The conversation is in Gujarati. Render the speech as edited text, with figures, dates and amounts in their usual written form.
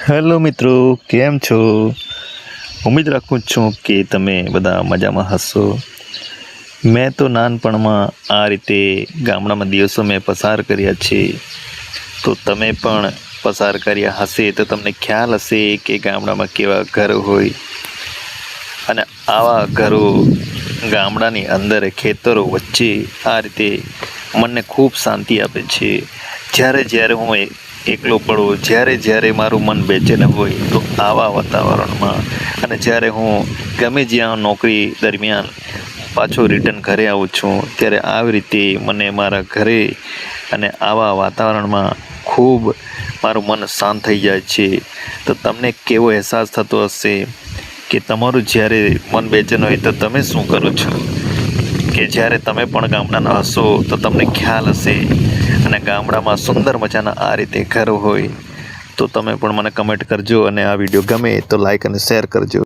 હેલો મિત્રો, કેમ છો? ઉમ્મીદ રાખું છું કે તમે બધા મજામાં હશો. મેં તો નાનપણમાં આ રીતે ગામડામાં દિવસો મેં પસાર કર્યા છે. તો તમે પણ પસાર કર્યા હશે તો તમને ખ્યાલ હશે કે ગામડામાં કેવા ઘર હોય અને આવા ઘરો ગામડાની અંદર ખેતરો વચ્ચે આ રીતે મનને ખૂબ શાંતિ આપે છે. જ્યારે હું એકલો પડું, જ્યારે મારું મન બેચેન હોય તો આવા વાતાવરણમાં અને જ્યારે હું ગમે જ્યાં નોકરી દરમિયાન પાછો રિટર્ન ઘરે આવું છું ત્યારે આવી રીતે મને મારા ઘરે અને આવા વાતાવરણમાં ખૂબ મારું મન શાંત થઈ જાય છે. તો તમને કેવો અહેસાસ થતો હશે કે તમારું જ્યારે મન બેચેન હોય તો તમે શું કરો છો? કે જ્યારે તમે પણ ગામડાના હશો તો તમને ખ્યાલ હશે અને ગામડામાં સુંદર મજાના આ રીતે ઘર હોય તો તમે પણ મને કમેન્ટ કરજો અને આ વિડીયો ગમે તો લાઈક અને શેર કરજો.